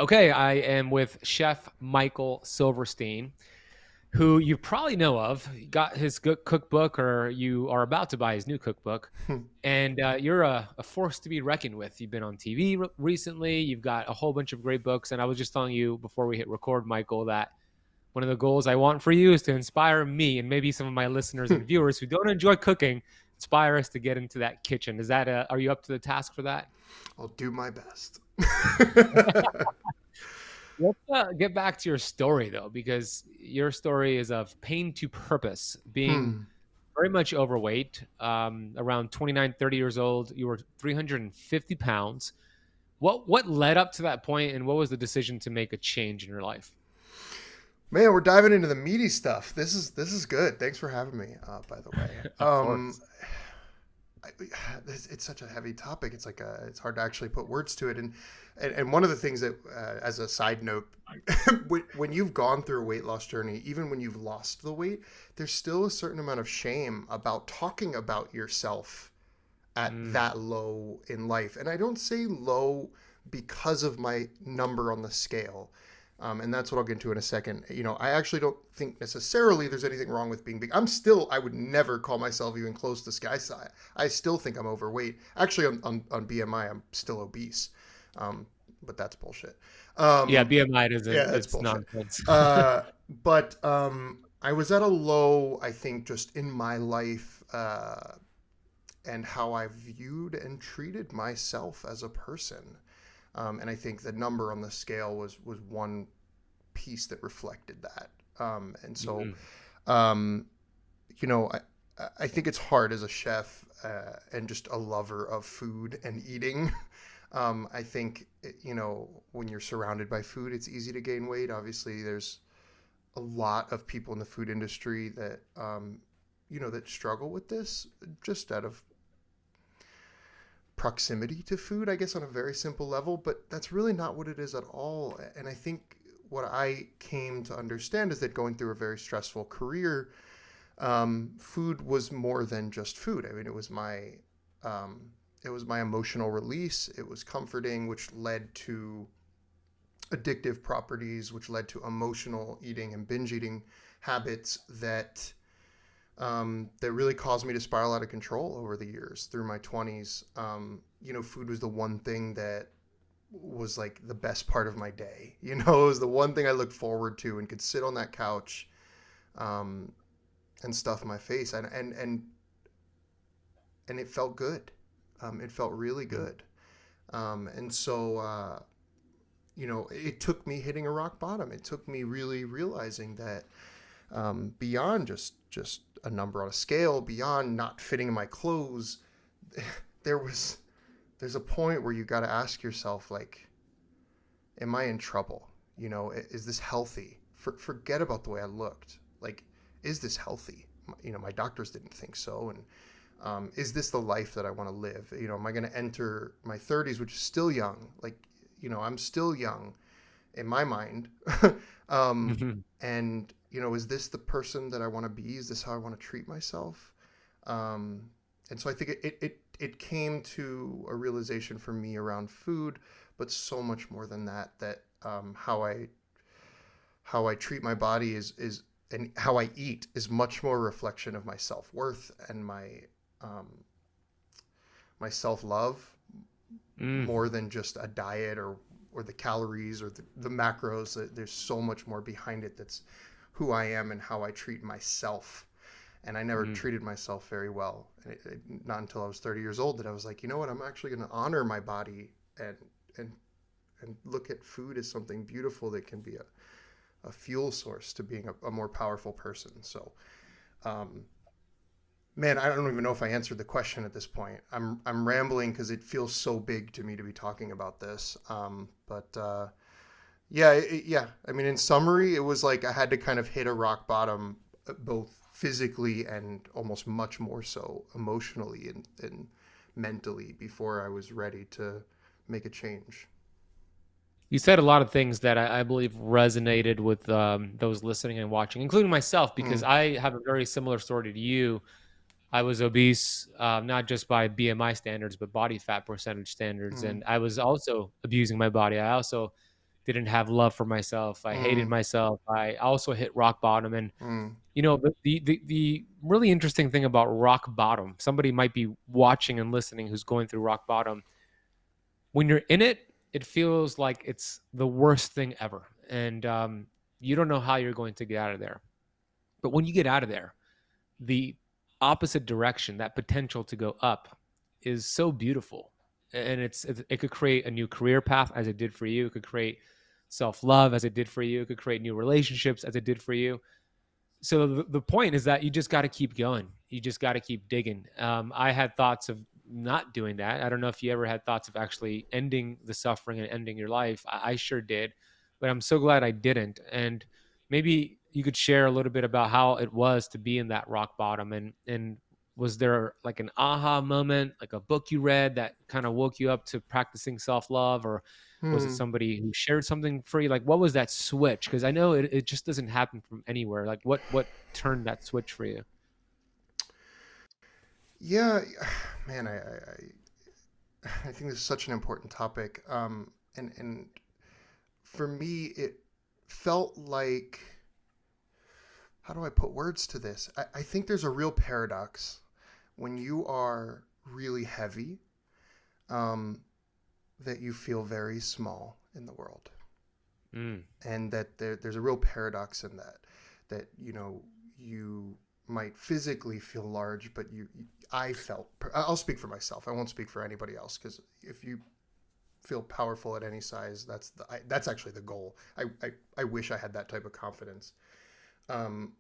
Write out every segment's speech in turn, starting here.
Okay, I am with Chef Michael Silverstein, who you probably know of. He got his good cookbook, or you are about to buy his new cookbook. And you're a force to be reckoned with. You've been on TV recently. You've got a whole bunch of great books. And I was just telling you before we hit record, Michael, that one of the goals I want for you is to inspire me and maybe some of my listeners and viewers who don't enjoy cooking, inspire us to get into that kitchen. Is that are you up to the task for that? I'll do my best. Let's get back to your story though, because your story is of pain to purpose, being Hmm. very much overweight, around 29, 30 years old. You were 350 pounds. What led up to that point, and what was the decision to make a change in your life? Man, we're diving into the meaty stuff. This is good. Thanks for having me. By the way, Of course. I, it's such a heavy topic. It's hard to actually put words to it. And one of the things that, as a side note, when you've gone through a weight loss journey, even when you've lost the weight, there's still a certain amount of shame about talking about yourself at Mm, that low in life. And I don't say low because of my number on the scale. And that's what I'll get into in a second. I actually don't think necessarily there's anything wrong with being big. I would never call myself even close to sky high. I still think I'm overweight. Actually, on BMI, I'm still obese. But that's bullshit. yeah, Um, BMI yeah, isn't. that's It's bullshit. nonsense. But I was at a low, I think, just in my life, and how I viewed and treated myself as a person. And I think the number on the scale was one piece that reflected that. And so, Mhm. um, you know, I think it's hard as a chef, and just a lover of food and eating. I think, when you're surrounded by food, it's easy to gain weight. Obviously, there's a lot of people in the food industry that, that struggle with this just out of proximity to food, I guess, on a very simple level, but that's really not what it is at all. And I think what I came to understand is that going through a very stressful career, food was more than just food. I mean, it was my emotional release. It was comforting, which led to addictive properties, which led to emotional eating and binge eating habits that really caused me to spiral out of control over the years through my 20s. Food was the one thing that was like the best part of my day. It was the one thing I looked forward to and could sit on that couch, um, and stuff my face, and it felt good. It felt really good. And so, it took me hitting a rock bottom. It took me really realizing that, beyond just a number on a scale, beyond not fitting in my clothes, there was there's a point where you got to ask yourself, like, am I in trouble? Is this healthy? Forget about the way I looked. Like, is this healthy? My doctors didn't think so. And, is this the life that I want to live? Am I going to enter my 30s, which is still young? Like, I'm still young in my mind. um, Mhm. and is this the person that I want to be? Is this how I want to treat myself? Um, and so I think it came to a realization for me around food, but so much more than that. That, how I treat my body is and how I eat is much more a reflection of my self worth and um, my self love, Mm. more than just a diet or the calories or the macros. There's so much more behind it. That's who I am and how I treat myself. And I never Mm. treated myself very well. Not until I was 30 years old that I was like, you know what? I'm actually going to honor my body, and and look at food as something beautiful that can be a fuel source to being a more powerful person. So, um, man, I don't even know if I answered the question at this point. I'm rambling because it feels so big to me to be talking about this. But yeah, yeah. I mean, in summary, it was like I had to kind of hit a rock bottom, both physically and almost much more so emotionally and mentally, before I was ready to make a change. You said a lot of things that I believe resonated with those listening and watching, including myself, because Mm, I have a very similar story to you. I was obese, not just by BMI standards, but body fat percentage standards. mm, And I was also abusing my body. I also didn't have love for myself. I hated Mm, myself. I also hit rock bottom. And, mm, the really interesting thing about rock bottom, somebody might be watching and listening who's going through rock bottom. When you're in it, it feels like it's the worst thing ever. And you don't know how you're going to get out of there. But when you get out of there, the opposite direction, that potential to go up, is so beautiful. And it could create a new career path as it did for you. It could create self-love as it did for you. It could create new relationships as it did for you. So the point is that you just got to keep going. You just got to keep digging. I had thoughts of not doing that. I don't know if you ever had thoughts of actually ending the suffering and ending your life. I sure did, but I'm so glad I didn't. And maybe you could share a little bit about how it was to be in that rock bottom, and was there like an aha moment, like a book you read that kind of woke you up to practicing self-love, or was it hmm. somebody who shared something for you? Like, what was that switch? Because I know it just doesn't happen from anywhere. Like, what turned that switch for you? Yeah, man, I think this is such an important topic. And for me, it felt like, how do I put words to this? I think there's a real paradox when you are really heavy, um, that you feel very small in the world, Mm, and that there's a real paradox in that, that you might physically feel large, but I felt, I'll speak for myself, I won't speak for anybody else, because if you feel powerful at any size, that's actually the goal. I wish I had that type of confidence. um,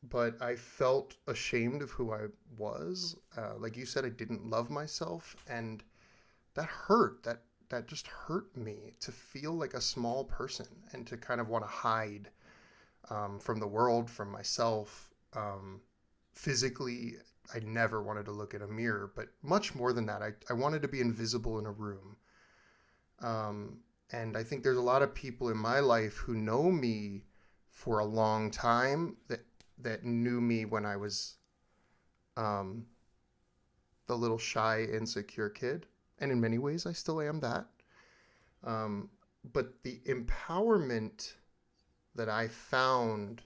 but I felt ashamed of who I was. Like you said, I didn't love myself, and that hurt. That just hurt me, to feel like a small person and to kind of want to hide, from the world, from myself. Physically, I never wanted to look at a mirror, but much more than that, I wanted to be invisible in a room. And I think there's a lot of people in my life who know me for a long time, that knew me when I was, um, the little shy, insecure kid, and in many ways I still am that. Um, but the empowerment that I found,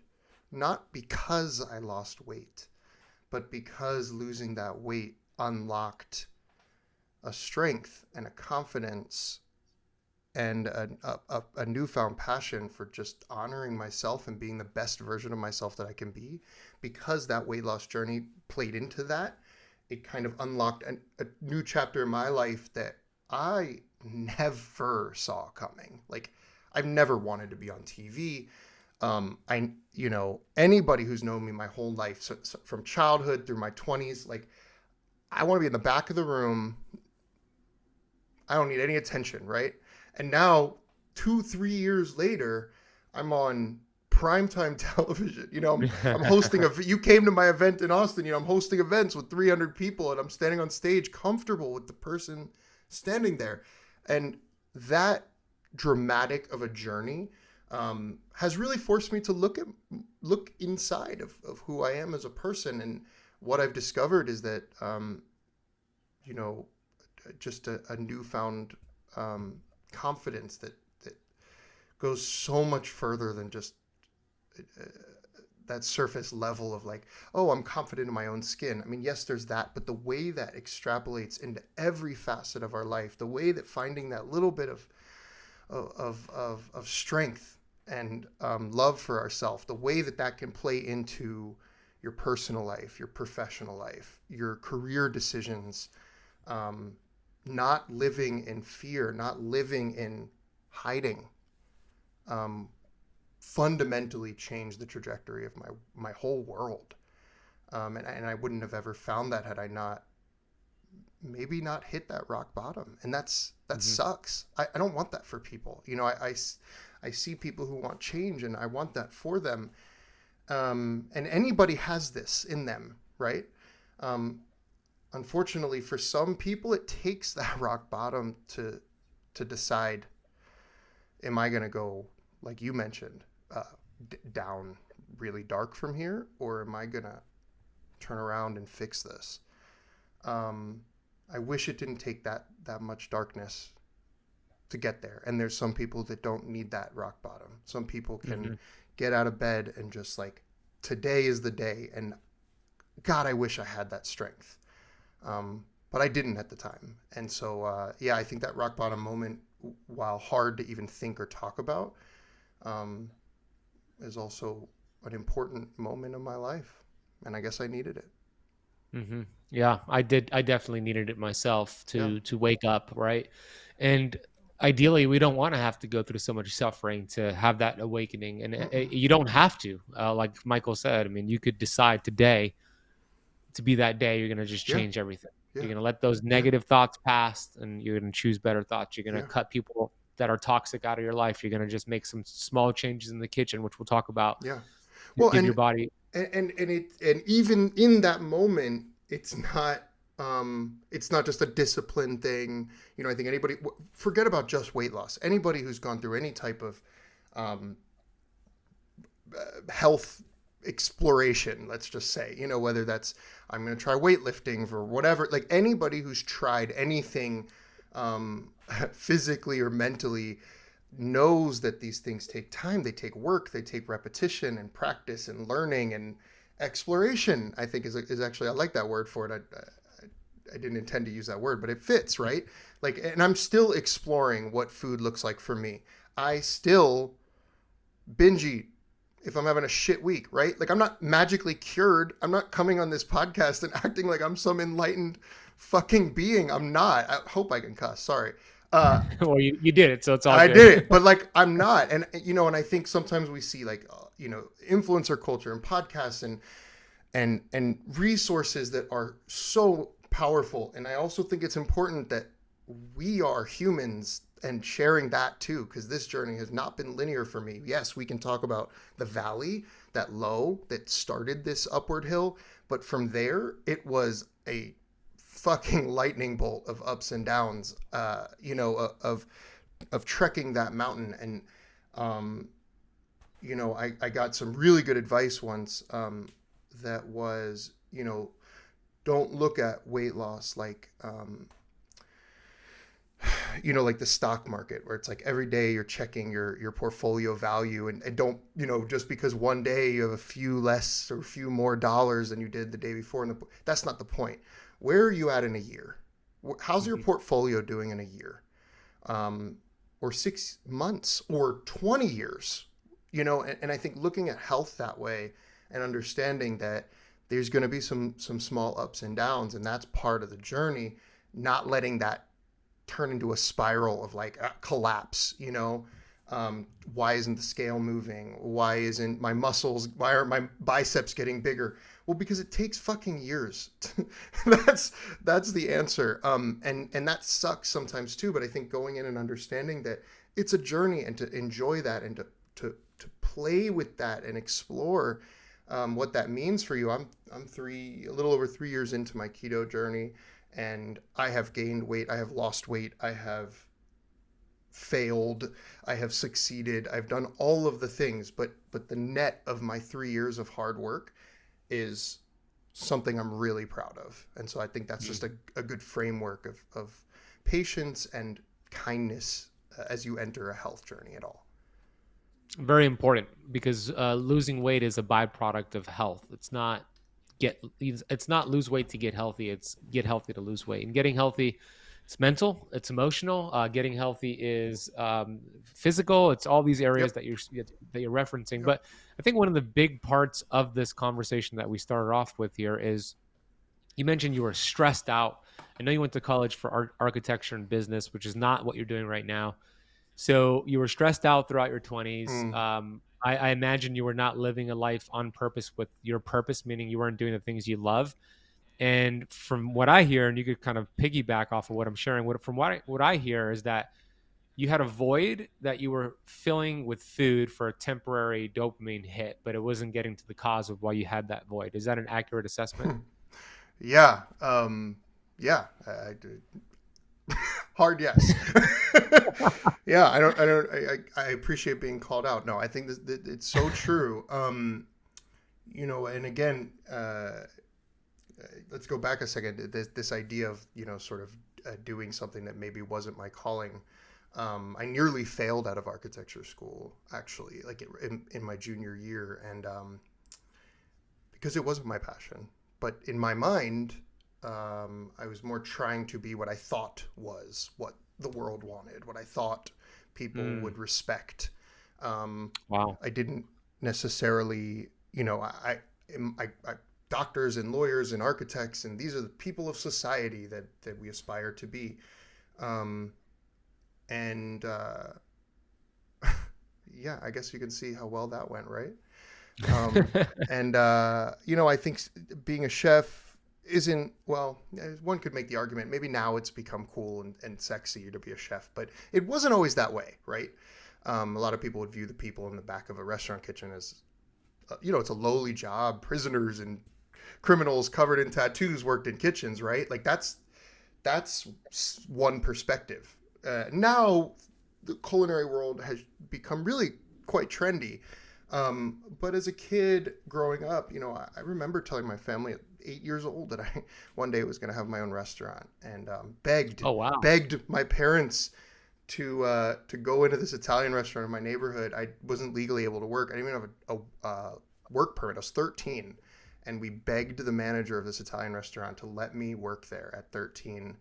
not because I lost weight, but because losing that weight unlocked a strength and a confidence and a newfound passion for just honoring myself and being the best version of myself that I can be. Because that weight loss journey played into that, it kind of unlocked a new chapter in my life that I never saw coming. Like, I've never wanted to be on TV. Anybody who's known me my whole life, so from childhood through my 20s, like, I want to be in the back of the room. I don't need any attention, right? And now, 2, 3 years later, I'm on primetime television. I'm hosting you came to my event in Austin. I'm hosting events with 300 people, and I'm standing on stage comfortable with the person standing there. And that dramatic of a journey, has really forced me to look inside of who I am as a person. And what I've discovered is that, you know, just a newfound, confidence that goes so much further than just, uh, that surface level of, like, oh, I'm confident in my own skin. I mean, yes, there's that, but the way that extrapolates into every facet of our life, the way that finding that little bit of strength and, love for ourselves, the way that that can play into your personal life, your professional life, your career decisions, um, not living in fear, not living in hiding, um, fundamentally changed the trajectory of my whole world. And I wouldn't have ever found that had I not, maybe not hit that rock bottom. And that Mhm. sucks. I don't want that for people. I see people who want change, and I want that for them. And anybody has this in them, right? Um, Unfortunately, for some people, it takes that rock bottom to decide, am I going to go, like you mentioned, uh, down really dark from here, or am I going to turn around and fix this? Um, I wish it didn't take that much darkness to get there. And there's some people that don't need that rock bottom. Some people can Mm-hmm. get out of bed and just like, today is the day. And God, I wish I had that strength. But I didn't at the time. And so, yeah, I think that rock bottom moment, while hard to even think or talk about, is also an important moment of my life. And I guess I needed it. Mm-hmm. Yeah, I did. I definitely needed it myself Yeah. to wake up, right? And ideally, we don't want to have to go through so much suffering to have that awakening. And Mm-mm. you don't have to, like Michael said. I mean, you could decide today to be that day. You're going to just Yeah. change everything. You're Yeah. going to let those Yeah. negative thoughts pass, and you're going to choose better thoughts. You're going to Yeah. cut people that are toxic out of your life. You're going to just make some small changes in the kitchen, which we'll talk about. Yeah. To Well, give your body. and even in that moment, it's not just a discipline thing. You know, I think anybody, forget about just weight loss. Anybody who's gone through any type of um, health exploration, let's just say, you know, whether that's I'm going to try weightlifting for whatever, like anybody who's tried anything physically or mentally knows that these things take time. They take work, they take repetition and practice and learning and exploration. I think is actually, I like that word for it. I didn't intend to use that word, but it fits, right? Like, and I'm still exploring what food looks like for me. I still binge eat if I'm having a shit week, right? Like, I'm not magically cured. I'm not coming on this podcast and acting like I'm some enlightened fucking being. I'm not. I hope I can cuss. Sorry. Well, you did it, so it's all I good. did it, but like I'm not. And you know, and I think sometimes we see like you know, influencer culture and podcasts and resources that are so powerful. And I also think it's important that we are humans and sharing that too, because this journey has not been linear for me. Yes, we can talk about the valley, that low that started this upward hill, but from there it was a fucking lightning bolt of ups and downs, you know, of trekking that mountain. And you know, I got some really good advice once, that was, you know, don't look at weight loss like you know, like the stock market, where it's like every day you're checking your portfolio value, and don't, you know, just because one day you have a few less or a few more dollars than you did the day before. That's not the point. Where are you at in a year? How's your Mhm. portfolio doing in a year? Or 6 months or 20 years? You know, and I think looking at health that way and understanding that there's going to be some small ups and downs, and that's part of the journey, not letting that turn into a spiral of like collapse, you know. Why isn't the scale moving? Why isn't my muscles, why aren't my biceps getting bigger? Well, because it takes fucking years. That's the answer. And that sucks sometimes too, but I think going in and understanding that it's a journey, and to enjoy that, and to play with that and explore what that means for you. I'm a little over 3 years into my keto journey, and I have gained weight, I have lost weight, I have failed, I have succeeded, I've done all of the things, but the net of my 3 years of hard work is something I'm really proud of. And so I think that's just a good framework of patience and kindness as you enter a health journey at all. Very important, because losing weight is a byproduct of health. It's not lose weight to get healthy. It's get healthy to lose weight. And getting healthy, it's mental, it's emotional. Getting healthy is physical. It's all these areas Yep. that you're referencing. Yep. But I think one of the big parts of this conversation that we started off with here is, you mentioned you were stressed out. I know you went to college for architecture and business, which is not what you're doing right now. So you were stressed out throughout your 20s. Mm. I imagine you were not living a life on purpose with your purpose, meaning you weren't doing the things you love. And from what I hear, and you could kind of piggyback off of what I'm sharing, what I hear is that you had a void that you were filling with food for a temporary dopamine hit, but it wasn't getting to the cause of why you had that void. Is that an accurate assessment? Yeah. Yeah. Hard yes. Yeah, I appreciate being called out. No, I think this it's so true. You know, and again, let's go back a second. This idea of, you know, sort of doing something that maybe wasn't my calling. I nearly failed out of architecture school, actually, like in my junior year, and because it wasn't my passion. But in my mind, I was more trying to be what I thought was what the world wanted, what I thought people Mm. would respect. Um, Wow. I didn't necessarily, I doctors and lawyers and architects, and these are the people of society that we aspire to be. Um, and yeah, I guess you can see how well that went, right? Um, and I think being a chef isn't, well, one could make the argument maybe now it's become cool and sexy to be a chef, but it wasn't always that way, right? A lot of people would view the people in the back of a restaurant kitchen as, it's a lowly job. Prisoners and criminals covered in tattoos worked in kitchens, right? Like that's one perspective. Now the culinary world has become really quite trendy. But as a kid growing up, I remember telling my family at 8 years old that I one day was going to have my own restaurant, and begged Oh, wow. begged my parents to go into this Italian restaurant in my neighborhood. I wasn't legally able to work. I didn't even have a work permit. I was 13, and we begged the manager of this Italian restaurant to let me work there at 13.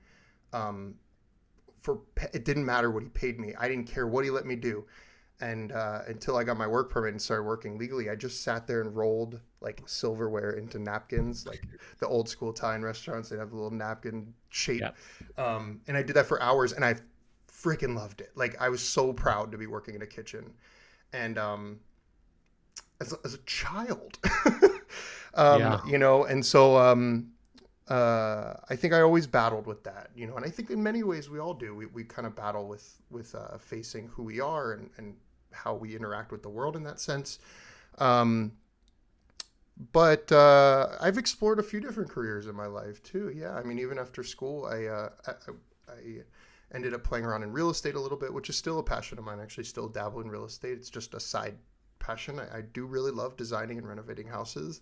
Um, it didn't matter what he paid me. I didn't care what he let me do. And until I got my work permit and started working legally, I just sat there and rolled like silverware into napkins, like the old school Italian restaurants. They'd have a little napkin shape. Yeah. And I did that for hours, and I freaking loved it. Like, I was so proud to be working in a kitchen. And as a child, Yeah. and so I think I always battled with that, and I think in many ways we all do. We kind of battle with facing who we are and how we interact with the world in that sense. But I've explored a few different careers in my life too. Yeah, I mean, even after school, I ended up playing around in real estate a little bit, which is still a passion of mine. I actually still dabble in real estate. It's just a side passion. I do really love designing and renovating houses.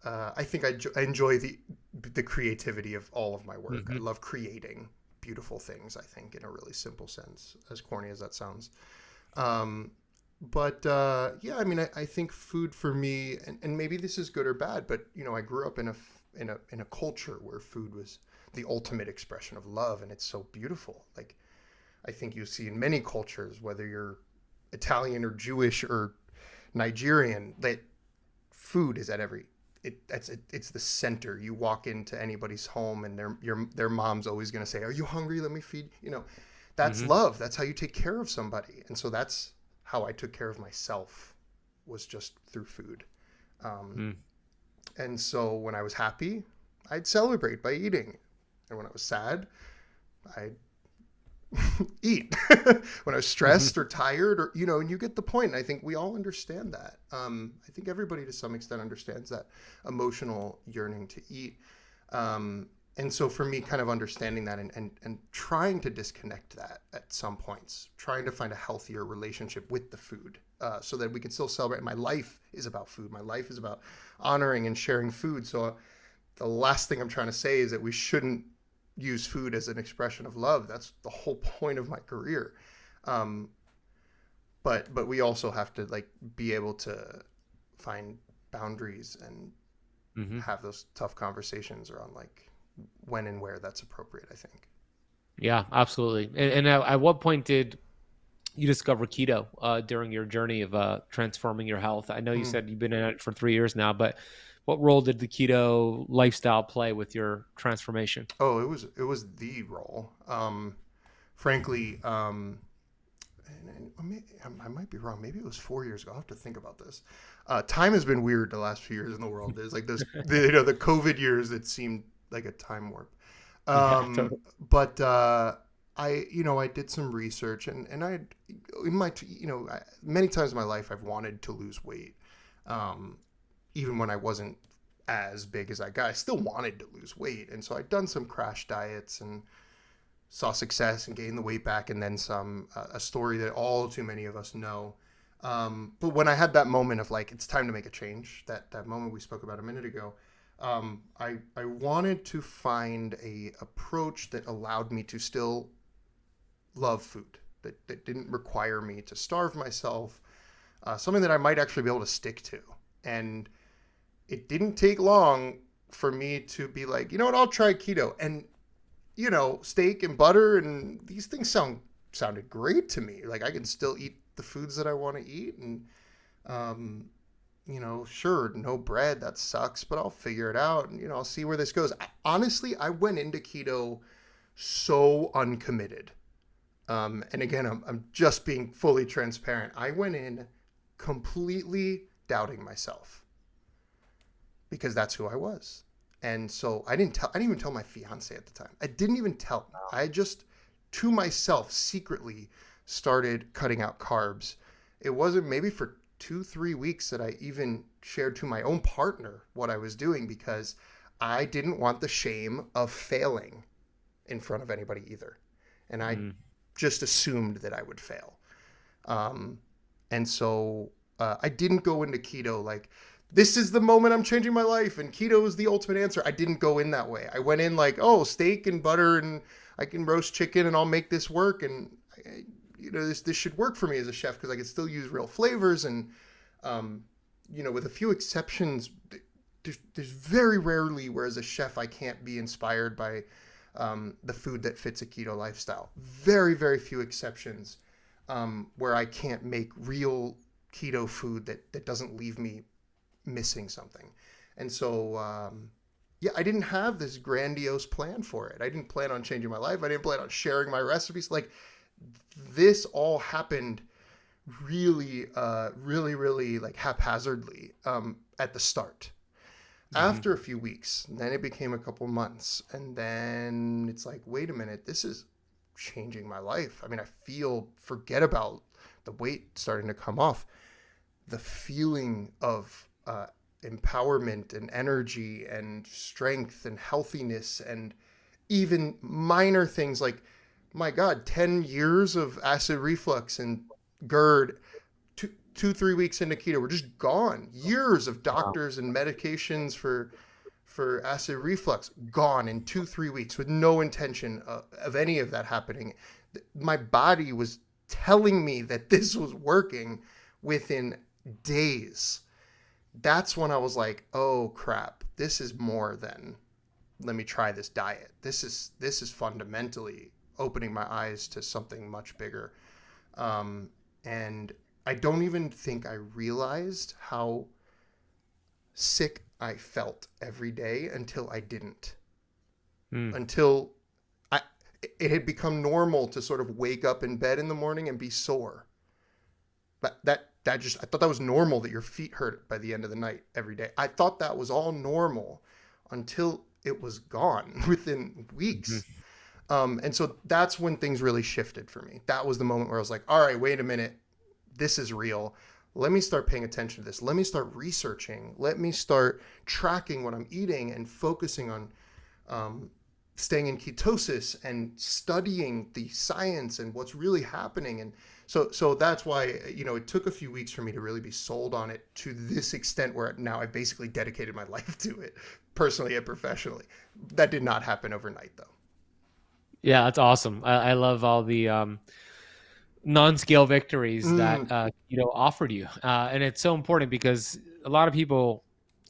I think I enjoy the creativity of all of my work. I Hmm. love creating beautiful things, I think, in a really simple sense, as corny as that sounds. Um, but yeah, I mean, I think food for me, and maybe this is good or bad, but I grew up in a culture where food was the ultimate expression of love, and it's so beautiful. Like, I think you see in many cultures, whether you're Italian or Jewish or Nigerian, that food is at every it's the center. You walk into anybody's home, and their mom's always going to say, "Are you hungry? Let me feed." That's Hmm. love. That's how you take care of somebody. And so that's how I took care of myself, was just through food. Um, Mm. and so when I was happy, I'd celebrate by eating, and when I was sad, I'd eat. When I was Hmm. stressed or tired, or and you get the point. And I think we all understand that. I think everybody to some extent understands that emotional yearning to eat. And so for me, kind of understanding that and trying to disconnect that at some points, trying to find a healthier relationship with the food, so that we can still celebrate. My life is about food. My life is about honoring and sharing food. So the last thing I'm trying to say is that we shouldn't use food as an expression of love. That's the whole point of my career. Um, but we also have to like be able to find boundaries and Hmm. have those tough conversations around like when and where that's appropriate, I think. Yeah, absolutely. And at what point did you discover keto during your journey of transforming your health? I know you Mm. said you've been in it for 3 years now, but what role did the keto lifestyle play with your transformation? Oh, it was the role. Frankly, I might be wrong. Maybe it was 4 years ago. I'll have to think about this. Time has been weird the last few years in the world. There's like this, the COVID years that seemed like a time warp. Yeah, Um, totally. but I did some research, and in my, many times in my life, I've wanted to lose weight. Um, Even when I wasn't as big as I got, I still wanted to lose weight. And so I'd done some crash diets and saw success and gained the weight back and then some, a story that all too many of us know. But when I had that moment of like, it's time to make a change, that moment we spoke about a minute ago, I wanted to find a approach that allowed me to still love food, that didn't require me to starve myself, something that I might actually be able to stick to. And it didn't take long for me to be like, you know what, I'll try keto. And, you know, steak and butter and these things sounded great to me. Like I can still eat the foods that I want to eat. And, um, you know, sure, no bread, that sucks, but I'll figure it out. And, you know, I'll see where this goes. Honestly, I went into keto so uncommitted. And again, I'm just being fully transparent. I went in completely doubting myself because that's who I was. And so I didn't even tell my fiance at the time. I didn't even tell him. I just, to myself, secretly started cutting out carbs. It wasn't maybe for 2-3 weeks that I even shared to my own partner what I was doing, because I didn't want the shame of failing in front of anybody either. And I just assumed that I would fail. And so I didn't go into keto like, this is the moment I'm changing my life and keto is the ultimate answer. I didn't go in that way. I went in like, oh, steak and butter and I can roast chicken and I'll make this work. And, you know, this should work for me as a chef because I can still use real flavors. And, you know, with a few exceptions, there's very rarely where as a chef I can't be inspired by the food that fits a keto lifestyle. Very, very few exceptions where I can't make real keto food that doesn't leave me missing something. And so, yeah, I didn't have this grandiose plan for it. I didn't plan on changing my life. I didn't plan on sharing my recipes. Like this all happened really, really like haphazardly at the start. After a few weeks, then it became a couple months. And then it's like, wait a minute, this is changing my life. I mean, forget about the weight starting to come off. The feeling of empowerment and energy and strength and healthiness and even minor things like, my God, 10 years of acid reflux and GERD, 2-3 weeks into keto, we're just gone. Years of doctors and medications for acid reflux, gone in 2-3 weeks with no intention of any of that happening. My body was telling me that this was working within days. That's when I was like, oh crap, this is more than let me try this diet. This is fundamentally opening my eyes to something much bigger. And I don't even think I realized how sick I felt every day until I didn't. Until it had become normal to sort of wake up in bed in the morning and be sore. But I thought that was normal, that your feet hurt by the end of the night every day. I thought that was all normal until it was gone within weeks. And so that's when things really shifted for me. That was the moment where I was like, all right, wait a minute. This is real. Let me start paying attention to this. Let me start researching. Let me start tracking what I'm eating and focusing on staying in ketosis and studying the science and what's really happening. And so that's why, you know, it took a few weeks for me to really be sold on it to this extent where now I've basically dedicated my life to it, personally and professionally. That did not happen overnight, though. Yeah, that's awesome. I love all the non-scale victories that keto offered you, and it's so important because a lot of people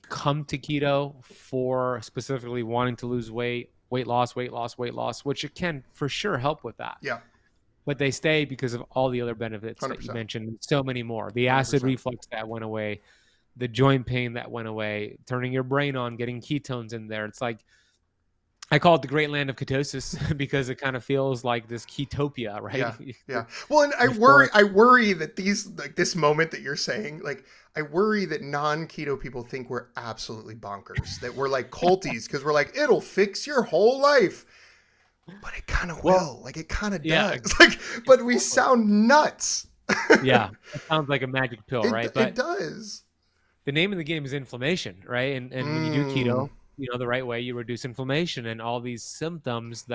come to keto for specifically wanting to lose weight, weight loss, which it can for sure help with that. Yeah. But they stay because of all the other benefits 100%. that you mentioned, so many more. The 100%. acid reflux that went away, the joint pain that went away, turning your brain on, getting ketones in there. It's like, I call it the great land of ketosis because it kind of feels like this ketopia, right? Yeah. Well, and I worry that this moment that you're saying, like, I worry that non-keto people think we're absolutely bonkers, that we're like culties because we're like, it'll fix your whole life. But it kind of will. Like, it kind of does. Like, but we sound nuts. Yeah. It sounds like a magic pill, right? But it does. The name of the game is inflammation, right? And when you do keto, you know, the right way, you reduce inflammation and all these symptoms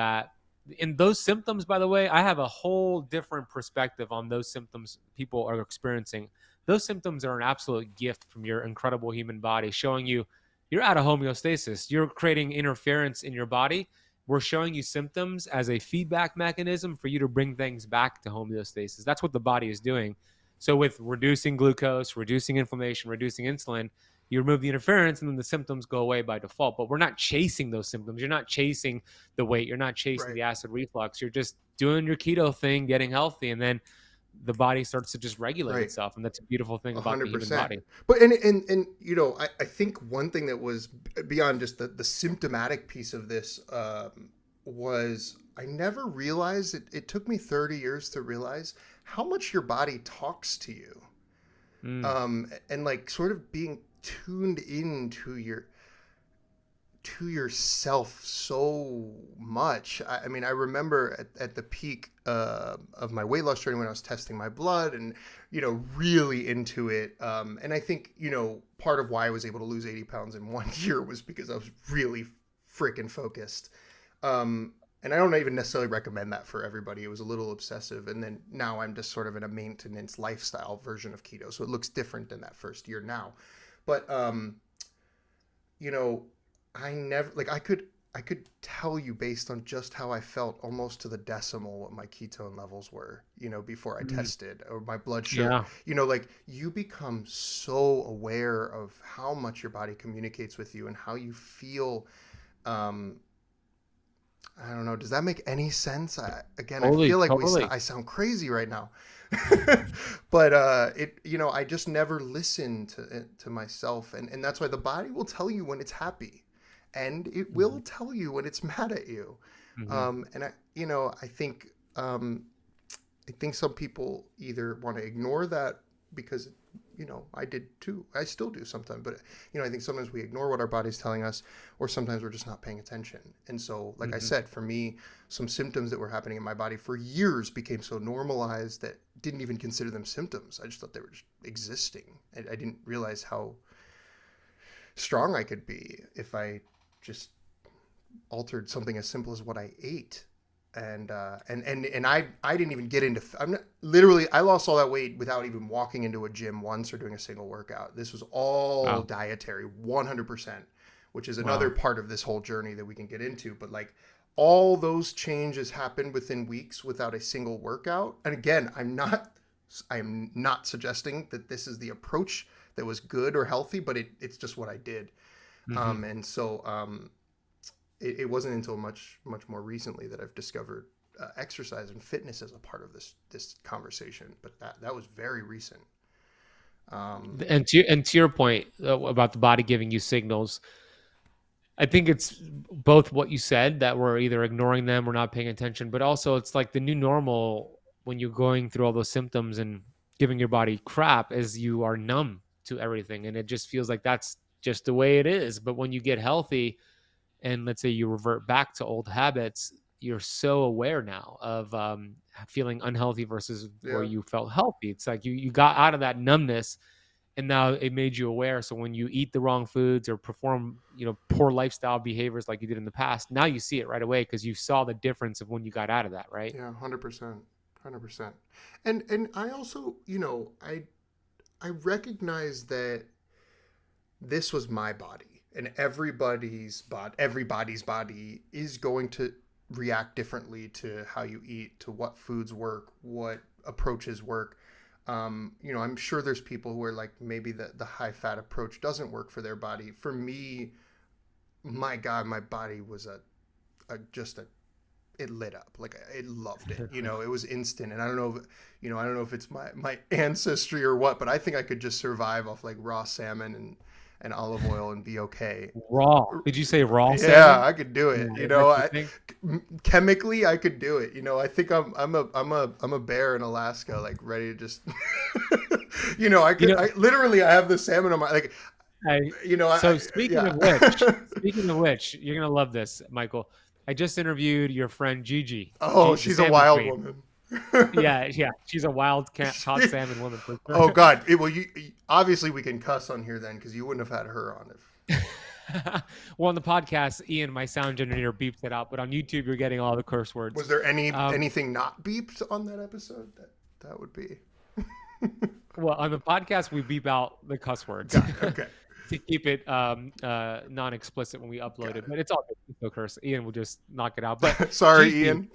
in those symptoms, by the way, I have a whole different perspective on those symptoms people are experiencing. Those symptoms are an absolute gift from your incredible human body, showing you you're out of homeostasis. You're creating interference in your body. we're showing you symptoms as a feedback mechanism for you to bring things back to homeostasis. That's what the body is doing. So with reducing glucose, reducing inflammation, reducing insulin, you remove the interference and then the symptoms go away by default. But we're not chasing those symptoms. You're not chasing the weight. You're not chasing Right. the acid reflux. You're just doing your keto thing, getting healthy, and then the body starts to just regulate Right. itself. And that's a beautiful thing about the human 100%. body. But and you know, I think one thing that was beyond just the symptomatic piece of this was I never realized it took me 30 years to realize how much your body talks to you. And like sort of being tuned into yourself so much. I mean, I remember at the peak of my weight loss journey when I was testing my blood and, you know, really into it. And I think, you know, part of why I was able to lose 80 pounds in 1 year was because I was really freaking focused. And I don't even necessarily recommend that for everybody. It was a little obsessive. And then now I'm just sort of in a maintenance lifestyle version of keto. So it looks different than that first year now. But, you know, I never, like, I could tell you based on just how I felt almost to the decimal what my ketone levels were, you know, before I tested, or my blood sugar. You know, like, you become so aware of how much your body communicates with you and how you feel. I don't know. Does that make any sense? Totally, I feel like I sound crazy right now. But you know, I just never listen to myself, and that's why the body will tell you when it's happy, and it will tell you when it's mad at you. And you know, I think some people either want to ignore that because, you know, I did too. I still do sometimes, but, you know, I think sometimes we ignore what our body's telling us, or sometimes we're just not paying attention. And so, like I said, for me, some symptoms that were happening in my body for years became so normalized that didn't even consider them symptoms. I just thought they were just existing. I didn't realize how strong I could be if I just altered something as simple as what I ate. And I didn't even get into, I lost all that weight without even walking into a gym once or doing a single workout. This was all dietary, 100%, which is another part of this whole journey that we can get into. But like, all those changes happened within weeks without a single workout. And again, I'm not suggesting that this is the approach that was good or healthy, but it's just what I did. And so, it wasn't until much more recently that I've discovered exercise and fitness as a part of this conversation. But that was very recent. And to your point about the body giving you signals, I think it's both what you said, that we're either ignoring them or not paying attention, but also it's like the new normal when you're going through all those symptoms and giving your body crap, is you are numb to everything, and it just feels like that's just the way it is. But when you get healthy, and let's say you revert back to old habits, you're so aware now of feeling unhealthy versus where you felt healthy. It's like you got out of that numbness, and now it made you aware. So when you eat the wrong foods or perform, you know, poor lifestyle behaviors like you did in the past, now you see it right away because you saw the difference of when you got out of that, right? Yeah, 100%. And I also, you know, I recognize that this was my body. And everybody's body is going to react differently to how you eat, to what foods work, what approaches work. You know, I'm sure there's people who are like, maybe the high fat approach doesn't work for their body. For me, my God, my body was it lit up. Like, it loved it. You know, it was instant. And I don't know if it's my ancestry or what, but I think I could just survive off like raw salmon and olive oil and be okay. Raw? Did you say raw salmon? Yeah, I could do it. You know, chemically I could do it. You know, I think I'm a bear in Alaska, like ready to just, you know, I literally have the salmon on my, like, speaking of which, you're going to love this, Michael. I just interviewed your friend Gigi. Oh, she's a wild woman. yeah, she's a wild caught salmon woman. For sure. Oh God! You obviously we can cuss on here then, because you wouldn't have had her on if. Well, on the podcast, Ian, my sound engineer, beeps it out, but on YouTube, you're getting all the curse words. Was there anything not beeped on that episode? That would be. Well, on the podcast, we beep out the cuss words. Okay. to keep it non-explicit when we upload Got it, but it's all good. It's no curse. Ian will just knock it out. But it. Sorry, Gigi, Ian.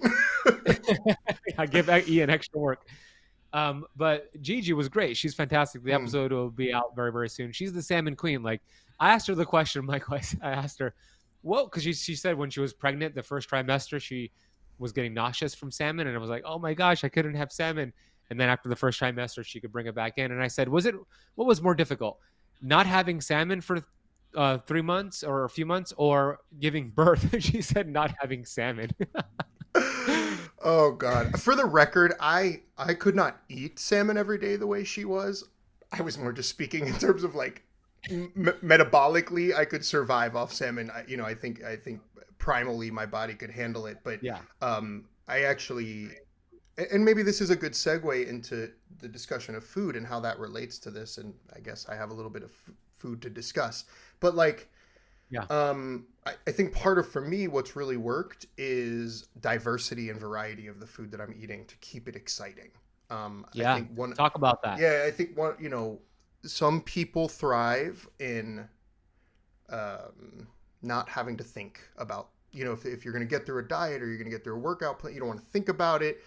I give Ian extra work. But Gigi was great. She's fantastic. The Hmm. episode will be out very, very soon. She's the salmon queen. Like, I asked her the question, Michael. I asked her, well, because she said when she was pregnant, the first trimester, she was getting nauseous from salmon, and I was like, oh my gosh, I couldn't have salmon. And then after the first trimester, she could bring it back in. And I said, what was more difficult, not having salmon for 3 months or a few months, or giving birth? She said not having salmon. Oh God. For the record, I could not eat salmon every day the way she was. I was more just speaking in terms of like metabolically, I could survive off salmon. I think primally my body could handle it, but Yeah. I actually, and maybe this is a good segue into the discussion of food and how that relates to this. And I guess I have a little bit of food to discuss, but like, Yeah. I think part of, for me, what's really worked is diversity and variety of the food that I'm eating to keep it exciting. I Yeah. think one, Talk about that. yeah, I think one, some people thrive in not having to think about, if you're going to get through a diet or you're going to get through a workout plan, you don't want to think about it.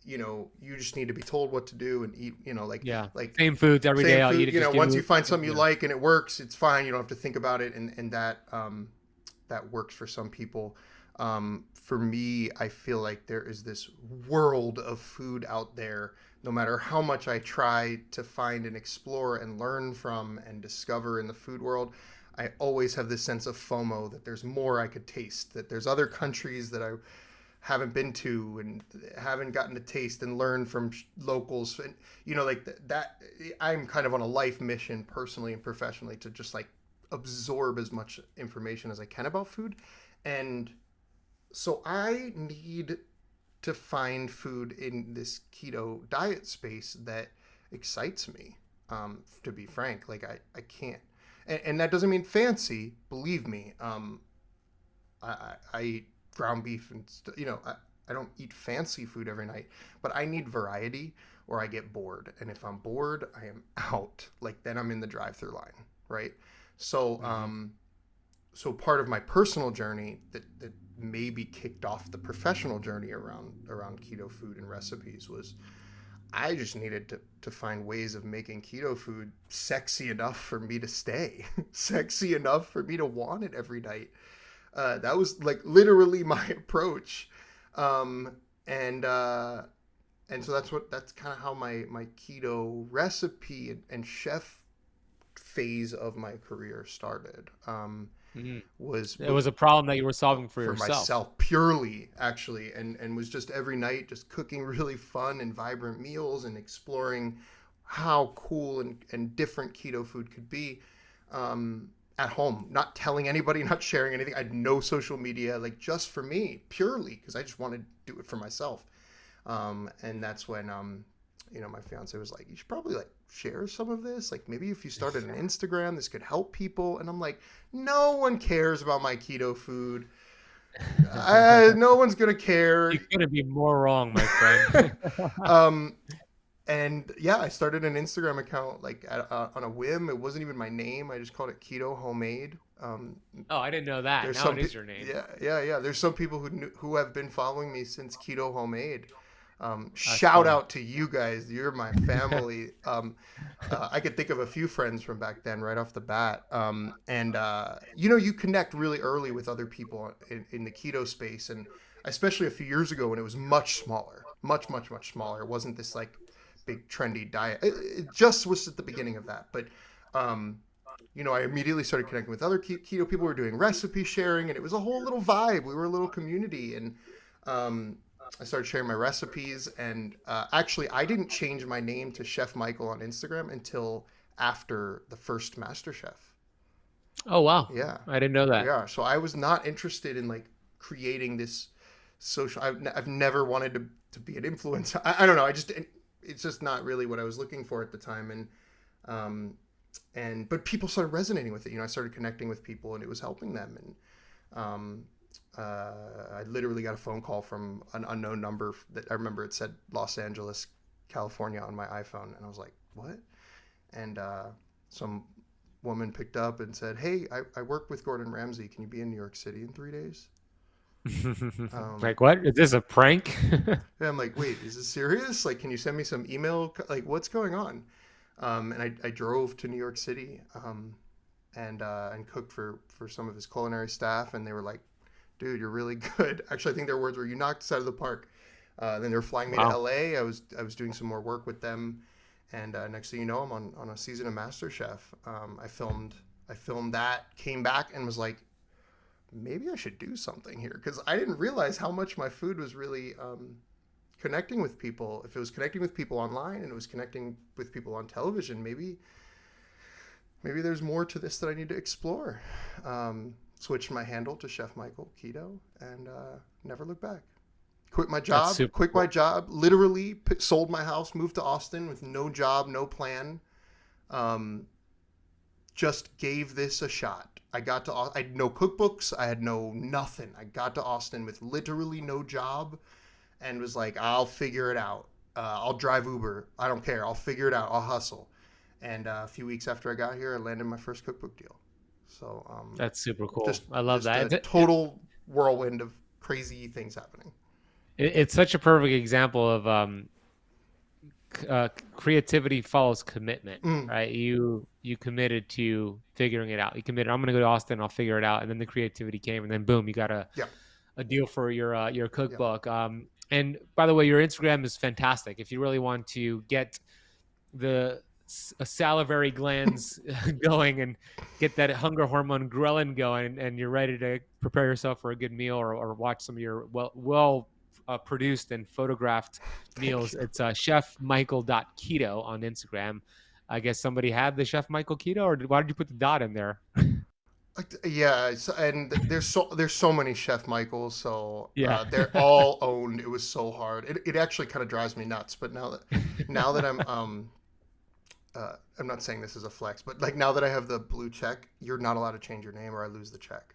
You just need to be told what to do and eat, Yeah. like Same foods every day. same I'll eat food. it. Just give Once me. you find something you Yeah. like and it works, it's fine. You don't have to think about it. And that works for some people. For me, I feel like there is this world of food out there. No matter how much I try to find and explore and learn from and discover in the food world, I always have this sense of FOMO that there's more I could taste, that there's other countries that I haven't been to and haven't gotten to taste and learn from locals. And, like that, I'm kind of on a life mission personally and professionally to just like absorb as much information as I can about food. And so I need to find food in this keto diet space that excites me. To be frank, like I can't, and that doesn't mean fancy. Believe me, I eat ground beef and I don't eat fancy food every night, but I need variety or I get bored. And if I'm bored, I am out. Like then I'm in the drive-through line, right? So so part of my personal journey that maybe kicked off the professional journey around keto food and recipes was I just needed to find ways of making keto food sexy enough for me to stay, sexy enough for me to want it every night. That was like literally my approach. And so that's kind of how my keto recipe and chef phase of my career started. Was It was a problem that you were solving for for yourself. myself purely, actually, and was just every night just cooking really fun and vibrant meals and exploring how cool and different keto food could be. At home, not telling anybody, not sharing anything. I had no social media, like just for me, purely because I just wanted to do it for myself. And that's when, my fiance was like, you should probably like share some of this. Like maybe if you started an Instagram, this could help people. And I'm like, no one cares about my keto food. No one's going to care. You couldn't be more wrong, my friend. And yeah, I started an Instagram account like on a whim. It wasn't even my name. I just called it Keto Homemade. Oh, I didn't know that. Now it is your name. Yeah. There's some people who have been following me since Keto Homemade. Shout out to you guys. You're my family. I could think of a few friends from back then right off the bat. You connect really early with other people in the keto space. And especially a few years ago when it was much smaller, much, much, much smaller. It wasn't this like big trendy diet. It just was at the beginning of that. But, I immediately started connecting with other keto people who were doing recipe sharing, and it was a whole little vibe. We were a little community, and I started sharing my recipes. And actually, I didn't change my name to Chef Michael on Instagram until after the first MasterChef. Oh, wow. Yeah. I didn't know that. Yeah. So I was not interested in like creating this social. I've never wanted to be an influencer. I don't know. It's just not really what I was looking for at the time. But people started resonating with it. I started connecting with people and it was helping them. And I literally got a phone call from an unknown number that I remember it said Los Angeles, California on my iPhone. And I was like, what? And woman picked up and said, "Hey, I work with Gordon Ramsay. Can you be in New York City in 3 days?" Like, what? Is this a prank? And I'm like, "Wait, is this serious? Like, can you send me some email? Like, what's going on?" And I drove to New York City, and cooked for some of his culinary staff, and they were like, "Dude, you're really good." Actually, I think their words were, "You knocked us out of the park." Then they were flying me to Wow. LA. I was doing some more work with them, and next thing you know, I'm on a season of MasterChef. I filmed that, came back, and was like, maybe I should do something here, because I didn't realize how much my food was really connecting with people. If it was connecting with people online and it was connecting with people on television, maybe there's more to this that I need to explore. Switched my handle to Chef Michael Keto, and never looked back. Quit my That's job. super Quit my cool. job. Literally sold my house, moved to Austin with no job, no plan. Um, just gave this a shot. I had no cookbooks. I had no nothing. I got to Austin with literally no job, and was like, I'll figure it out. I'll drive Uber. I don't care. I'll figure it out. I'll hustle. And a few weeks after I got here, I landed my first cookbook deal. So That's super cool. just I love just that. a total whirlwind of crazy things happening. It's such a perfect example of creativity follows commitment, Mm, right? You committed to figuring it out. You committed, I'm going to go to Austin, I'll figure it out, and then the creativity came, and then boom, you got yeah, a deal for your yeah. cookbook. And by the way, your Instagram is fantastic. If you really want to get the salivary glands going and get that hunger hormone ghrelin going, and you're ready to prepare yourself for a good meal, or watch some of your well produced and photographed Thank meals, you. it's chefmichael.keto on Instagram. I guess somebody had the Chef Michael Keto, or why did you put the dot in there? Yeah, and there's so many Chef Michaels, so Yeah. they're all owned. It was so hard. It actually kind of drives me nuts. But now that I'm not saying this is a flex, but like now that I have the blue check, you're not allowed to change your name or I lose the check.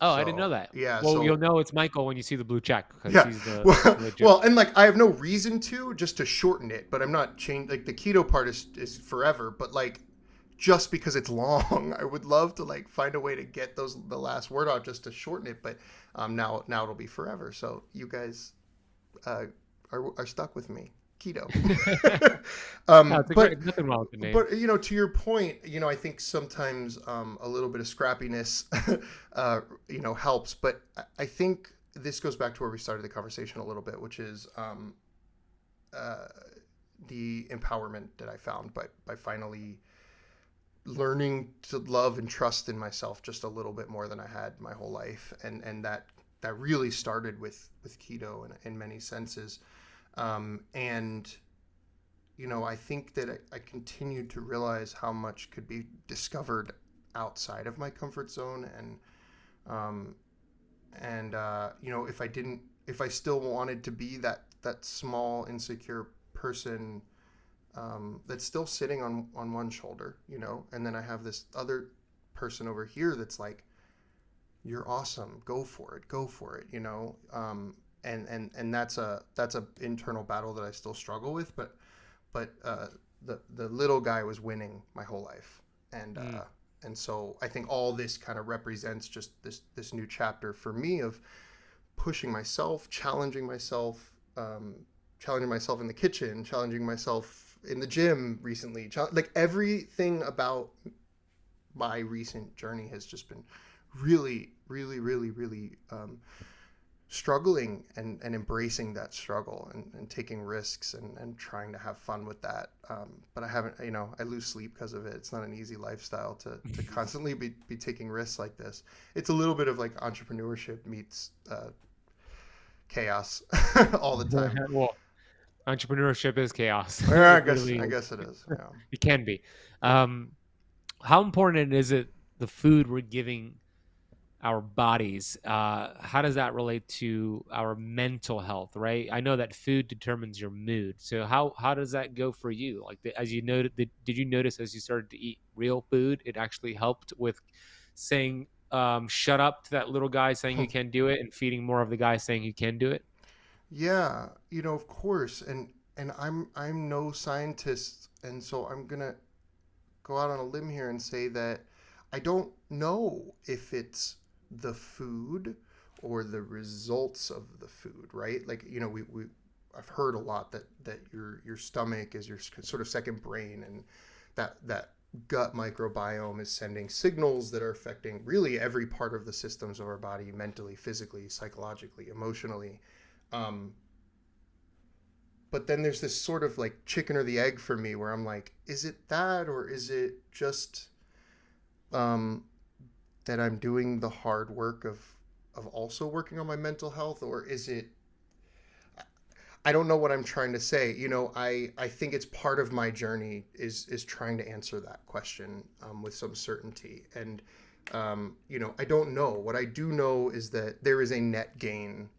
Oh, I didn't know So that. yeah, Well, you'll so know it's Michael when you see the blue check, because yeah, he's the well, legit. well, and like I have no reason to, just to shorten it, but I'm not change like the keto part is forever, but like just because it's long, I would love to like find a way to get the last word out just to shorten it, but now it'll be forever. So you guys uh, are stuck with me, keto. No, it's a But great, nothing wrong with the name. but to your point, I think sometimes a little bit of scrappiness helps, but I think this goes back to where we started the conversation a little bit, which is uh, the empowerment that I found by finally learning to love and trust in myself just a little bit more than I had my whole life, and that really started with keto in many senses. And I think that I continued to realize how much could be discovered outside of my comfort zone, um, and if I still wanted to be that small insecure person, that's still sitting on one shoulder, and then I have this other person over here that's like, "You're awesome, go for it," and that's a internal battle that I still struggle with, but the little guy was winning my whole life, and Mm. so I think all this kind of represents just this new chapter for me of pushing myself, challenging myself in the kitchen, challenging myself in the gym recently. Like everything about my recent journey has just been really, really, really, really struggling and embracing that struggle, and taking risks, and trying to have fun with that. But I haven't, I lose sleep because of it. It's not an easy lifestyle to constantly be taking risks like this. It's a little bit of like entrepreneurship meets chaos all the time. Well, entrepreneurship is chaos. Yeah, It really I is. guess it is. Yeah. It can be. Um, how important is it, the food we're giving our bodies? How does that relate to our mental health, right? I know that food determines your mood. So how does that go for you? Like, as you noted, did you notice as you started to eat real food, it actually helped with saying shut up to that little guy saying you can't do it, and feeding more of the guy saying you can do it? Yeah, of course, and I'm no scientist, and so I'm gonna go out on a limb here and say that I don't know if it's the food or the results of the food, right? Like, you know, we I've heard a lot that your stomach is your sort of second brain, and that gut microbiome is sending signals that are affecting really every part of the systems of our body, mentally, physically, psychologically, emotionally. Um, but then there's this sort of like chicken or the egg for me where I'm like, is it that, or is it just um, that I'm doing the hard work of also working on my mental health, or is it, I don't know what I'm trying to say. You know, I think it's part of my journey is trying to answer that question with some certainty. And you know, I don't know. What I do know is that there is a net gain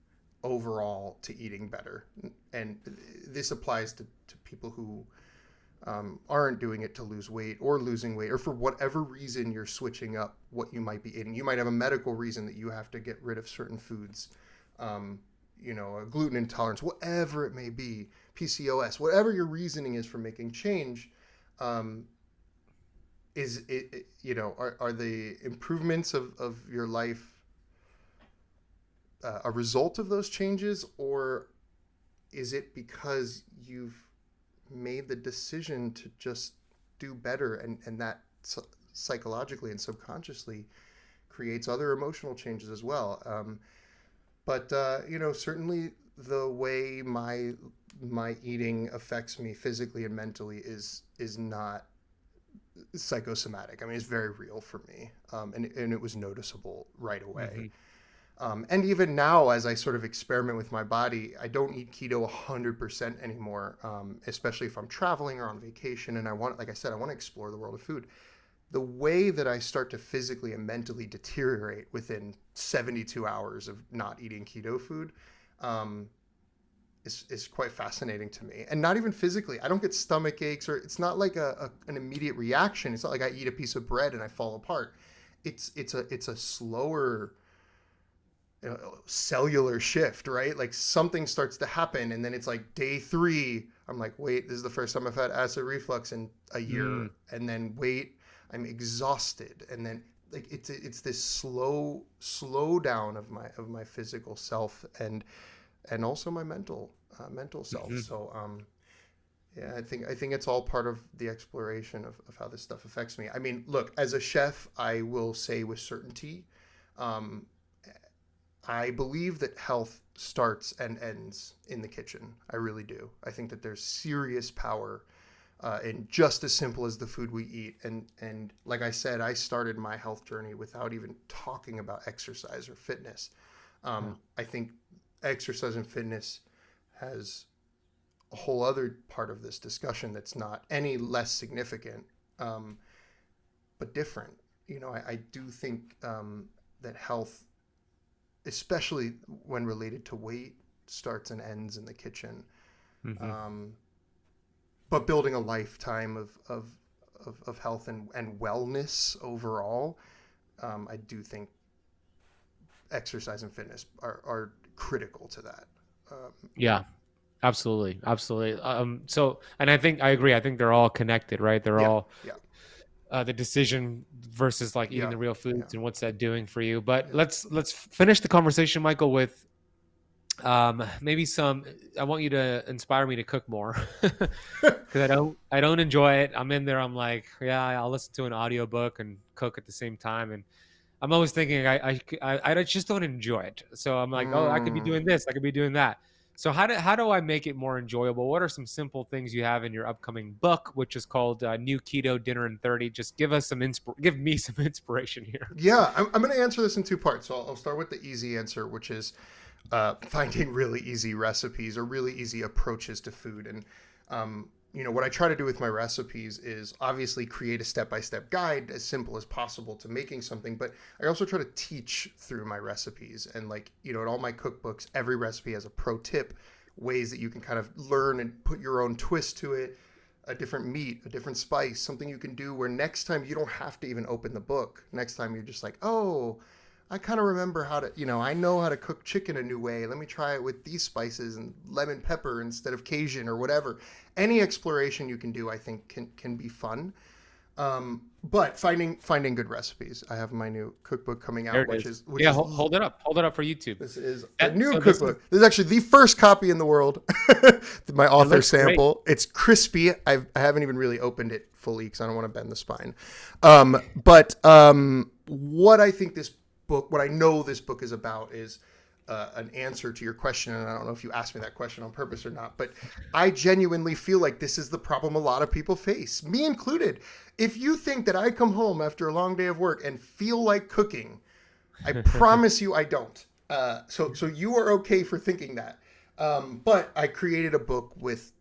overall to eating better, and this applies to people who aren't doing it to lose weight or losing weight, or for whatever reason you're switching up what you might be eating. You might have a medical reason that you have to get rid of certain foods. You know, a gluten intolerance, whatever it may be, PCOS, whatever your reasoning is for making change, is it, you know, are the improvements of your life a result of those changes, or is it because you've made the decision to just do better, and that psychologically and subconsciously creates other emotional changes as well? But you know, certainly the way my eating affects me physically and mentally is not psychosomatic. I mean, it's very real for me, and it was noticeable right away. Mm-hmm. And even now, as I sort of experiment with my body, I don't eat keto 100% anymore, especially if I'm traveling or on vacation and I want, like I said, I want to explore the world of food. The way that I start to physically and mentally deteriorate within 72 hours of not eating keto food is quite fascinating to me. And not even physically. I don't get stomach aches, or it's not like an immediate reaction. It's not like I eat a piece of bread and I fall apart. It's a slower cellular shift, right? Like something starts to happen, and then it's like day 3. I'm like, wait, this is the first time I've had acid reflux in a year. And then wait, I'm exhausted, and then like it's this slow down of my physical self, and also my mental self. Mm-hmm. So yeah, I think it's all part of the exploration of how this stuff affects me. I mean, look, as a chef, I will say with certainty, um, I believe that health starts and ends in the kitchen. I really do. I think that there's serious power in just as simple as the food we eat. And like I said, I started my health journey without even talking about exercise or fitness. I think exercise and fitness has a whole other part of this discussion that's not any less significant, but different. You know, I do think that health, especially when related to weight, starts and ends in the kitchen. Mm-hmm. But building a lifetime of health and wellness overall, I do think exercise and fitness are critical to that. Yeah, absolutely. Absolutely. So, and I think I agree. I think they're all connected, right? They're Yeah, all yeah, the decision versus like eating yeah, the real yeah, foods and what's that doing for you. But yeah. let's finish the conversation, Michael, with maybe some. I want you to inspire me to cook more because I don't enjoy it. I'm in there. I'm like, yeah, I'll listen to an audiobook and cook at the same time, and I'm always thinking I just don't enjoy it. So I'm like, oh, I could be Mm. doing this, I could be doing that. So how do I make it more enjoyable? What are some simple things you have in your upcoming book, which is called New Keto Dinner in 30? Just give me some inspiration here. Yeah, I'm going to answer this in 2 parts. So I'll start with the easy answer, which is finding really easy recipes or really easy approaches to food. And you know, what I try to do with my recipes is obviously create a step-by-step guide as simple as possible to making something, but I also try to teach through my recipes. And like, you know, in all my cookbooks, every recipe has a pro tip, ways that you can kind of learn and put your own twist to it, a different meat, a different spice, something you can do where next time you don't have to even open the book. Next time you're just like, oh, I kind of remember how to, you know, I know how to cook chicken a new way. Let me try it with these spices and lemon pepper instead of Cajun or whatever. Any exploration you can do, I think, can be fun. But finding good recipes. I have my new cookbook coming There out, it which is. is which Yeah, is hold it up. Hold it up for YouTube. this is a That, new so this is, cookbook. This is actually the first copy in the world. My it author looks great. sample. It's crispy. I haven't even really opened it fully because I don't want to bend the spine. But what I think this book, what I know this book is about, is an answer to your question. And I don't know if you asked me that question on purpose or not, but I genuinely feel like this is the problem a lot of people face, me included. If you think that I come home after a long day of work and feel like cooking, I promise you I don't. So you are okay for thinking that. But I created a book with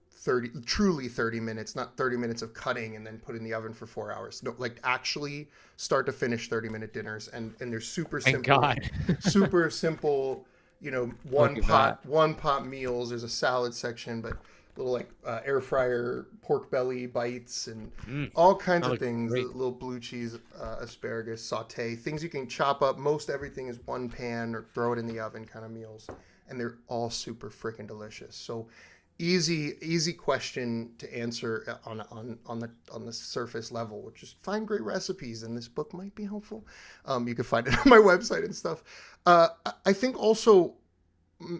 truly 30 minutes, not 30 minutes of cutting and then put in the oven for 4 hours. No, like actually start to finish 30-minute dinners. And they're Thank God. super simple, Look at that. one pot meals. There's a salad section, but little like air fryer pork belly bites and all kinds That of looks things. great. Little blue cheese, asparagus, saute, things you can chop up. Most everything is one pan or throw it in the oven kind of meals, and they're all super freaking delicious. So easy question to answer on the surface level, which is find great recipes, and this book might be helpful. You can find it on my website and stuff. I think also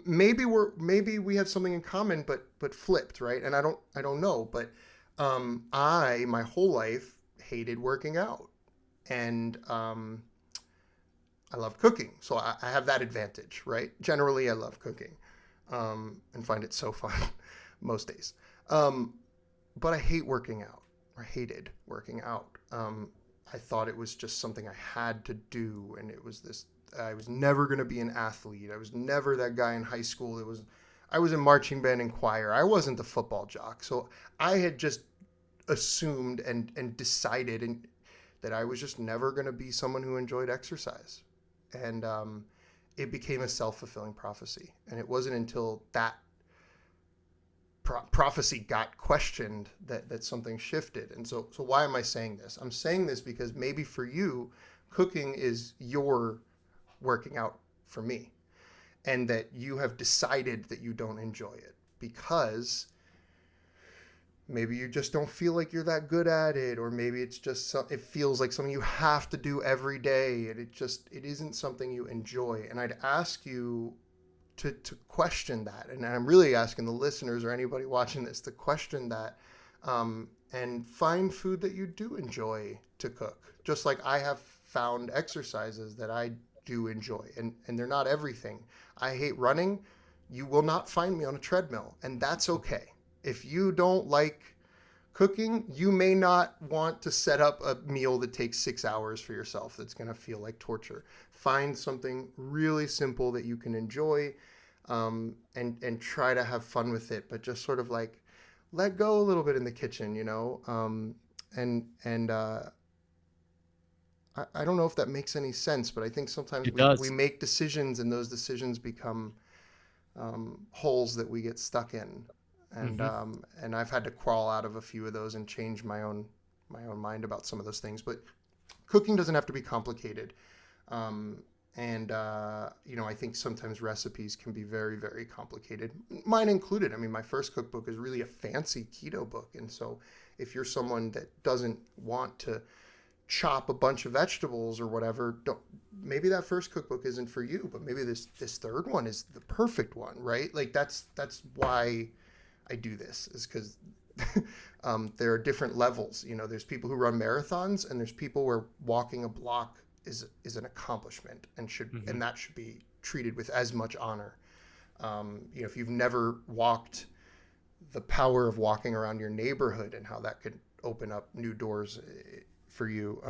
maybe we have something in common, but flipped, right? And I don't know, but I my whole life hated working out, and I love cooking, so I have that advantage, right? Generally, I love cooking, and find it so fun most days. But I hate working out. I hated working out. I thought it was just something I had to do, and it was this. I was never going to be an athlete. I was never that guy in high school. I was in marching band and choir. I wasn't the football jock. So I had just assumed and decided that I was just never going to be someone who enjoyed exercise. And it became a self-fulfilling prophecy. And it wasn't until that prophecy got questioned that something shifted. And so why am I saying this? I'm saying this because maybe for you, cooking is your working out for me, and that you have decided that you don't enjoy it because maybe you just don't feel like you're that good at it, or maybe it's just it feels like something you have to do every day, and it isn't something you enjoy. And I'd ask you to question that, and I'm really asking the listeners or anybody watching this to question that, and find food that you do enjoy to cook, just like I have found exercises that I do enjoy, and they're not everything. I hate running. You will not find me on a treadmill, and that's okay. If you don't like cooking, you may not want to set up a meal that takes 6 hours for yourself. That's going to feel like torture. Find something really simple that you can enjoy, and try to have fun with it, but just sort of like let go a little bit in the kitchen, and I don't know if that makes any sense, but I think sometimes It we does. make decisions, and those decisions become holes that we get stuck in. And Hmm. and I've had to crawl out of a few of those and change my own mind about some of those things. But cooking doesn't have to be complicated. And I think sometimes recipes can be very, very complicated, mine included. I mean, my first cookbook is really a fancy keto book, and so if you're someone that doesn't want to chop a bunch of vegetables or whatever, maybe that first cookbook isn't for you, but maybe this third one is the perfect one, right? Like that's why I do this, is because there are different levels. There's people who run marathons, and there's people where walking a block is an accomplishment, Hmm. and that should be treated with as much honor. If you've never walked, the power of walking around your neighborhood and how that could open up new doors for you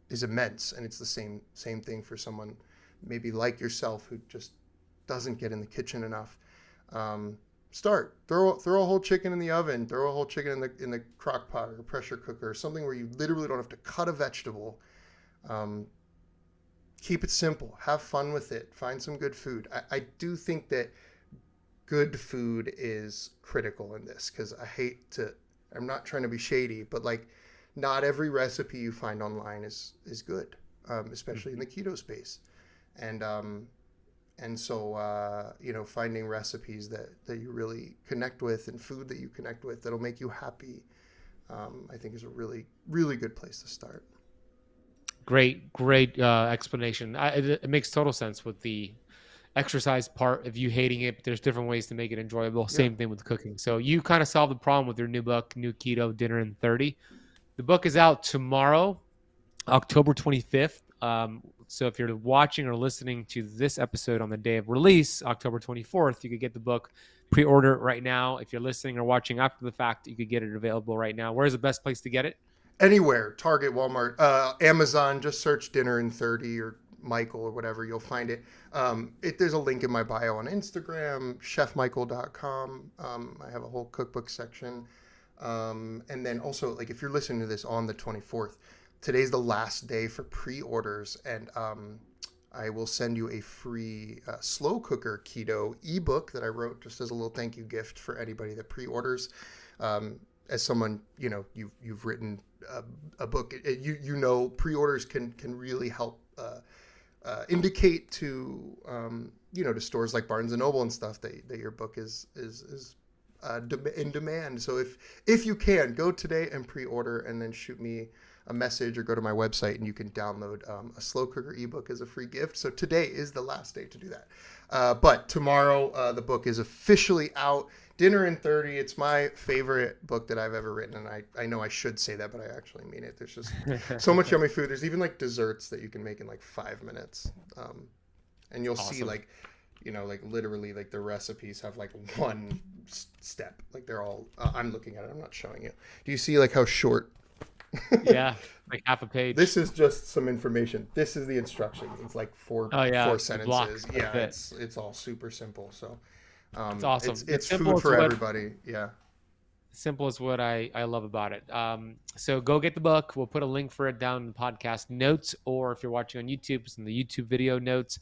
is immense. And it's the same thing for someone maybe like yourself who just doesn't get in the kitchen enough. Throw a whole chicken in the oven, throw a whole chicken in the crock pot or pressure cooker, or something where you literally don't have to cut a vegetable. Keep it simple, have fun with it, find some good food. I do think that good food is critical in this, because I'm not trying to be shady, but like not every recipe you find online is good, especially in the keto space. And so finding recipes that you really connect with, and food that you connect with that'll make you happy, I think is a really, really good place to start. Great explanation. It makes total sense with the exercise part of you hating it, but there's different ways to make it enjoyable. Yeah. Same thing with cooking. So you kind of solved the problem with your new book, New Keto Dinner in 30. The book is out tomorrow, October 25th. So if you're watching or listening to this episode on the day of release, October 24th, you could get the book, pre-order it right now. If you're listening or watching after the fact, you could get it available right now. Where's the best place to get it? Anywhere, Target, Walmart, Amazon, just search Dinner in 30 or Michael or whatever, you'll find it. There's a link in my bio on Instagram, chefmichael.com. I have a whole cookbook section. And then also, like, if you're listening to this on the 24th, today's the last day for pre-orders, and I will send you a free slow cooker keto ebook that I wrote just as a little thank you gift for anybody that pre-orders. As someone, you've written a book, pre-orders can really help indicate to to stores like Barnes and Noble and stuff that your book is in demand. So if you can, go today and pre-order, and then shoot me a message or go to my website and you can download a slow cooker ebook as a free gift. So today is the last day to do that. But tomorrow the book is officially out. Dinner in 30. It's my favorite book that I've ever written, and I know I should say that, but I actually mean it. There's just so much yummy food. There's even like desserts that you can make in like 5 minutes, and you'll see like literally like the recipes have like one step. Like they're all. I'm looking at it. I'm not showing you. Do you see like how short? Yeah, like half a page. This is just some information. This is the instructions. It's like four sentences. Yeah, it's all super simple. So. It's awesome. It's food for everybody. Yeah. Simple is what I love about it. So go get the book. We'll put a link for it down in the podcast notes, or if you're watching on YouTube, it's in the YouTube video notes.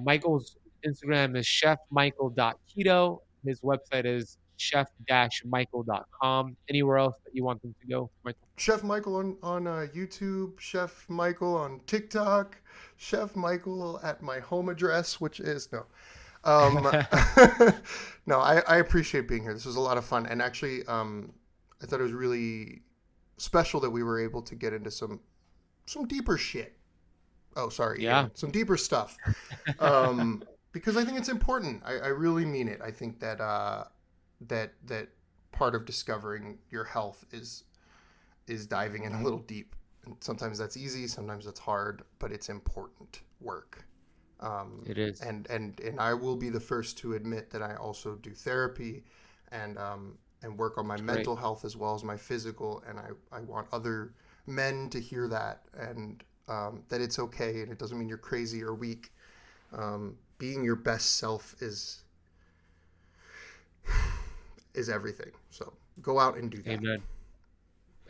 Michael's Instagram is chefmichael.keto. His website is chef-michael.com. Anywhere else that you want them to go, Michael? Chef Michael on YouTube, Chef Michael on TikTok, Chef Michael at my home address, which is no. No, I appreciate being here. This was a lot of fun, and actually, I thought it was really special that we were able to get into some deeper shit. Oh, sorry, yeah, some deeper stuff. Because I think it's important. I really mean it. I think that that part of discovering your health is diving in a little deep. And sometimes that's easy, sometimes that's hard, but it's important work. It is, and I will be the first to admit that I also do therapy, and work on my mental health as well as my physical, and I want other men to hear that, and that it's okay, and it doesn't mean you're crazy or weak. Being your best self is everything. So go out and do that.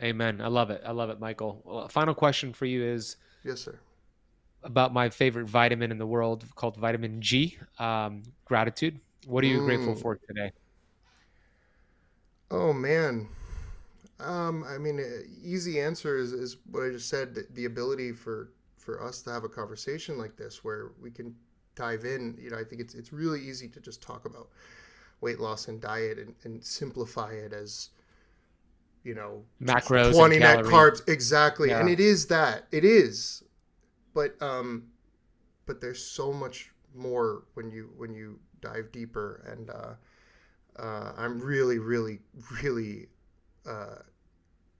Amen. I love it, Michael. Well, final question for you is, yes, sir, about my favorite vitamin in the world, called vitamin G. Gratitude. What are you grateful for today? Oh man. I mean, easy answer is what I just said. The ability for us to have a conversation like this, where we can dive in. I think it's really easy to just talk about weight loss and diet and simplify it as, macros, 20 net carbs. Exactly. Yeah. And it is that. It is. But there's so much more when you dive deeper, and I'm really, really, really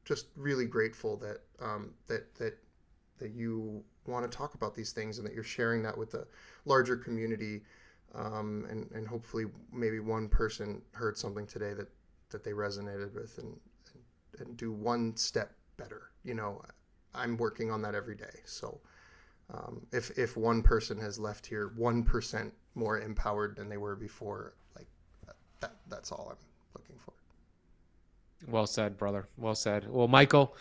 just really grateful that that you want to talk about these things, and that you're sharing that with the larger community, and hopefully maybe one person heard something today that they resonated with, and do one step better. I'm working on that every day. So if one person has left here 1% more empowered than they were before, like that's all I'm looking for. Well said, brother. Well said. Well, Michael,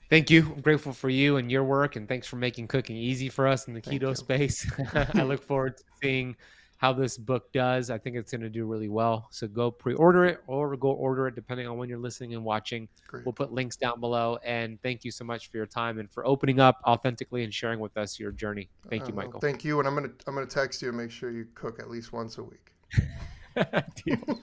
thank you. I'm grateful for you and your work, and thanks for making cooking easy for us in the keto space. I look forward to seeing how this book does. I think it's going to do really well. So go pre-order it, or go order it depending on when you're listening and watching. Great. We'll put links down below. And thank you so much for your time and for opening up authentically and sharing with us your journey. Thank you, Michael. Thank you. And I'm gonna text you and make sure you cook at least once a week. Deal.